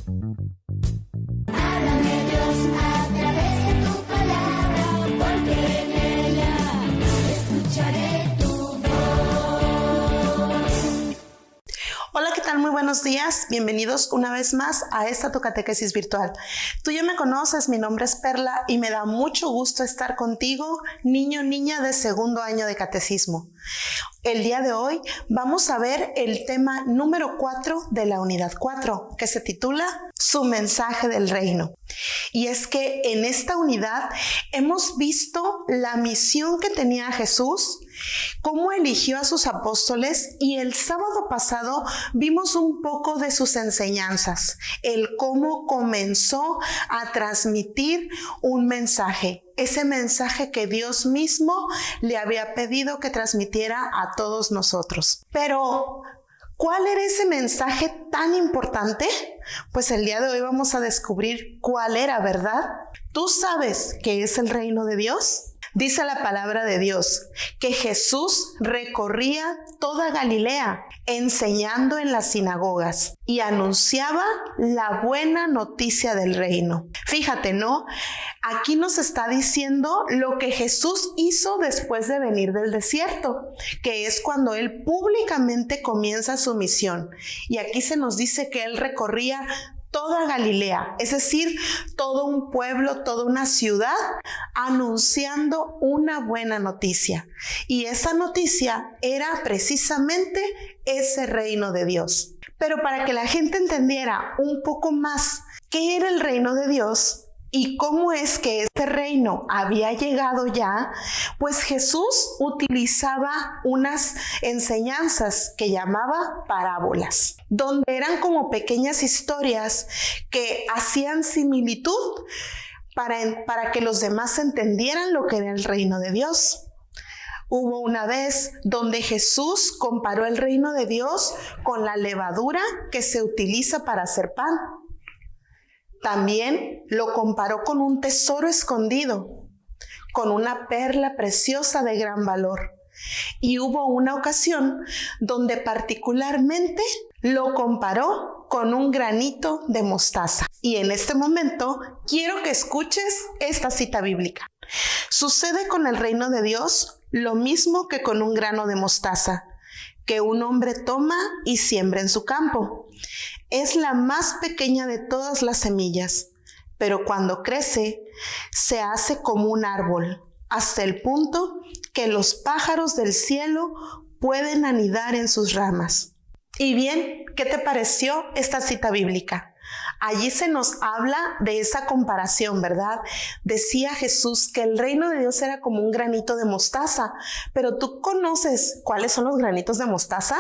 Háblame Dios a través de tu palabra, porque en ella escucharé tu voz. Hola, ¿qué tal? Muy buenos días. Bienvenidos una vez más a esta tu catequesis virtual. Tú ya me conoces, mi nombre es Perla y me da mucho gusto estar contigo, niño, niña de segundo año de catecismo. El día de hoy vamos a ver el tema número 4 de la unidad 4, que se titula Su mensaje del reino. Y es que en esta unidad hemos visto la misión que tenía Jesús, cómo eligió a sus apóstoles, y el sábado pasado vimos un poco de sus enseñanzas, el cómo comenzó a transmitir un mensaje. Ese mensaje que Dios mismo le había pedido que transmitiera a todos nosotros. Pero, ¿cuál era ese mensaje tan importante? Pues el día de hoy vamos a descubrir cuál era, ¿verdad? ¿Tú sabes qué es el reino de Dios? Dice la palabra de Dios que Jesús recorría toda Galilea, enseñando en las sinagogas y anunciaba la buena noticia del reino. Fíjate, ¿no? Aquí nos está diciendo lo que Jesús hizo después de venir del desierto, que es cuando Él públicamente comienza su misión. Y aquí se nos dice que Él recorría toda Galilea, es decir, todo un pueblo, toda una ciudad, anunciando una buena noticia. Y esa noticia era precisamente ese reino de Dios. Pero para que la gente entendiera un poco más qué era el reino de Dios y cómo es que este reino había llegado ya, pues Jesús utilizaba unas enseñanzas que llamaba parábolas, donde eran como pequeñas historias que hacían similitud para que los demás entendieran lo que era el reino de Dios. Hubo una vez donde Jesús comparó el reino de Dios con la levadura que se utiliza para hacer pan. También lo comparó con un tesoro escondido, con una perla preciosa de gran valor. Y hubo una ocasión donde particularmente lo comparó con un granito de mostaza. Y en este momento quiero que escuches esta cita bíblica. Sucede con el reino de Dios lo mismo que con un grano de mostaza, que un hombre toma y siembra en su campo. Es la más pequeña de todas las semillas, pero cuando crece, se hace como un árbol, hasta el punto que los pájaros del cielo pueden anidar en sus ramas. Y bien, ¿qué te pareció esta cita bíblica? Allí se nos habla de esa comparación, ¿verdad? Decía Jesús que el reino de Dios era como un granito de mostaza, pero ¿tú conoces cuáles son los granitos de mostaza?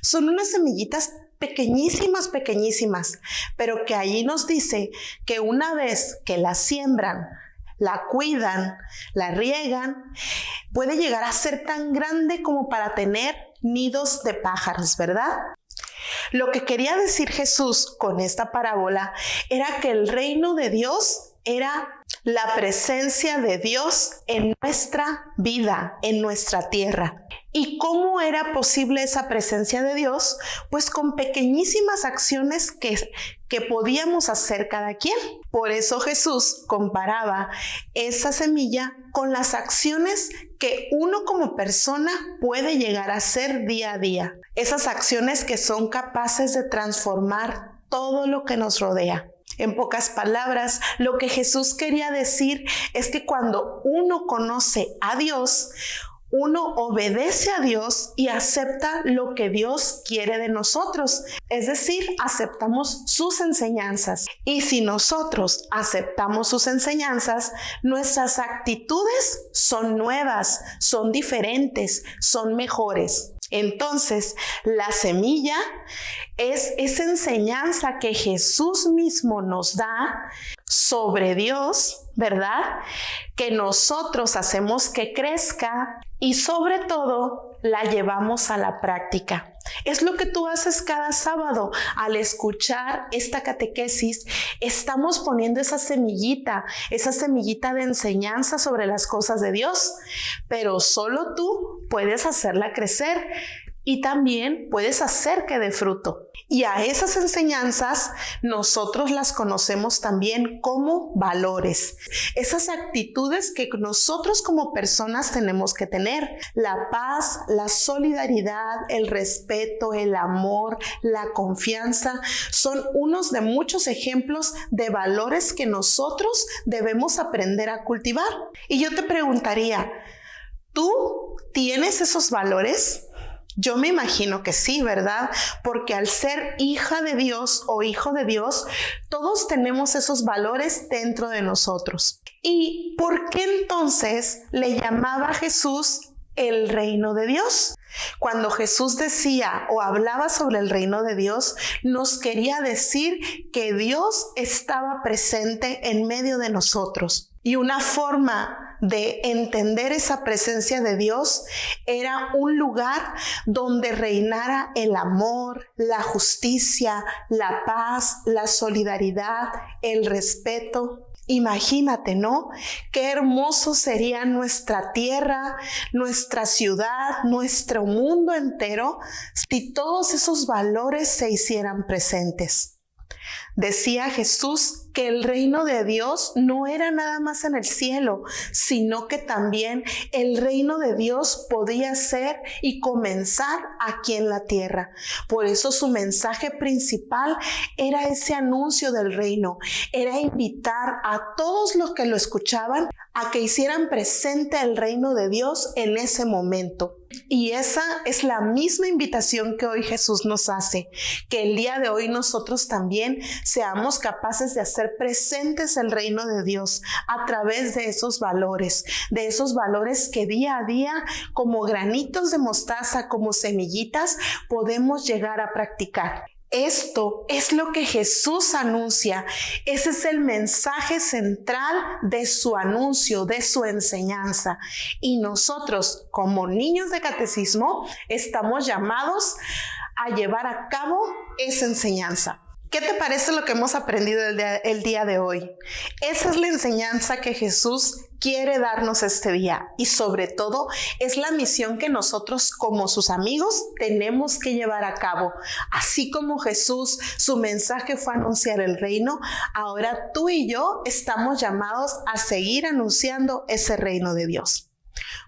Son unas semillitas pequeñísimas, pequeñísimas, pero que allí nos dice que una vez que la siembran, la cuidan, la riegan, puede llegar a ser tan grande como para tener nidos de pájaros, ¿verdad? Lo que quería decir Jesús con esta parábola era que el reino de Dios era la presencia de Dios en nuestra vida, en nuestra tierra. ¿Y cómo era posible esa presencia de Dios? Pues con pequeñísimas acciones que podíamos hacer cada quien. Por eso Jesús comparaba esa semilla con las acciones que uno como persona puede llegar a hacer día a día. Esas acciones que son capaces de transformar todo lo que nos rodea. En pocas palabras, lo que Jesús quería decir es que cuando uno conoce a Dios, uno obedece a Dios y acepta lo que Dios quiere de nosotros. Es decir, aceptamos sus enseñanzas. Y si nosotros aceptamos sus enseñanzas, nuestras actitudes son nuevas, son diferentes, son mejores. Entonces, la semilla es esa enseñanza que Jesús mismo nos da sobre Dios, ¿verdad? Que nosotros hacemos que crezca y sobre todo la llevamos a la práctica. Es lo que tú haces cada sábado. Al escuchar esta catequesis, estamos poniendo esa semillita de enseñanza sobre las cosas de Dios, pero solo tú puedes hacerla crecer y también puedes hacer que dé fruto. Y a esas enseñanzas nosotros las conocemos también como valores. Esas actitudes que nosotros como personas tenemos que tener. La paz, la solidaridad, el respeto, el amor, la confianza son unos de muchos ejemplos de valores que nosotros debemos aprender a cultivar. Y yo te preguntaría, ¿tú tienes esos valores? Yo me imagino que sí, ¿verdad? Porque al ser hija de Dios o hijo de Dios, todos tenemos esos valores dentro de nosotros. ¿Y por qué entonces le llamaba a Jesús el reino de Dios? Cuando Jesús decía o hablaba sobre el reino de Dios, nos quería decir que Dios estaba presente en medio de nosotros. Y una forma de entender esa presencia de Dios era un lugar donde reinara el amor, la justicia, la paz, la solidaridad, el respeto. Imagínate, ¿no? Qué hermoso sería nuestra tierra, nuestra ciudad, nuestro mundo entero si todos esos valores se hicieran presentes. Decía Jesús que el reino de Dios no era nada más en el cielo, sino que también el reino de Dios podía ser y comenzar aquí en la tierra. Por eso su mensaje principal era ese anuncio del reino, era invitar a todos los que lo escuchaban a que hicieran presente el reino de Dios en ese momento. Y esa es la misma invitación que hoy Jesús nos hace, que el día de hoy nosotros también seamos capaces de hacer presentes el reino de Dios a través de esos valores que día a día, como granitos de mostaza, como semillitas, podemos llegar a practicar. Esto es lo que Jesús anuncia. Ese es el mensaje central de su anuncio, de su enseñanza. Y nosotros, como niños de catecismo, estamos llamados a llevar a cabo esa enseñanza. ¿Qué te parece lo que hemos aprendido el día de hoy? Esa es la enseñanza que Jesús quiere darnos este día y sobre todo es la misión que nosotros como sus amigos tenemos que llevar a cabo. Así como Jesús, su mensaje fue anunciar el reino, ahora tú y yo estamos llamados a seguir anunciando ese reino de Dios.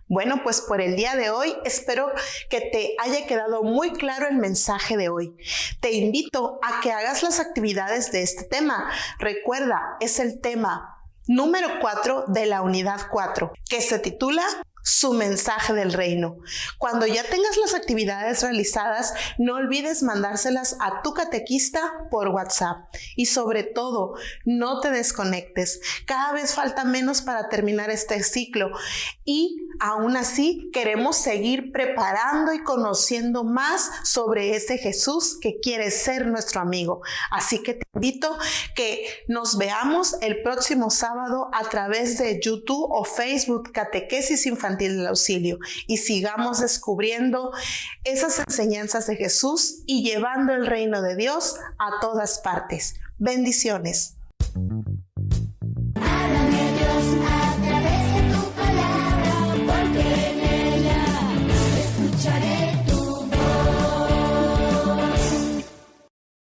Bueno, pues por el día de hoy espero que te haya quedado muy claro el mensaje de hoy. Te invito a que hagas las actividades de este tema. Recuerda, es el tema número 4 de la unidad 4, que se titula Su mensaje del reino. Cuando ya tengas las actividades realizadas, no olvides mandárselas a tu catequista por WhatsApp. Y sobre todo, no te desconectes. Cada vez falta menos para terminar este ciclo y aún así queremos seguir preparando y conociendo más sobre ese Jesús que quiere ser nuestro amigo. Así que te invito que nos veamos el próximo sábado a través de YouTube o Facebook Catequesis Infantil del Auxilio y sigamos descubriendo esas enseñanzas de Jesús y llevando el reino de Dios a todas partes. Bendiciones.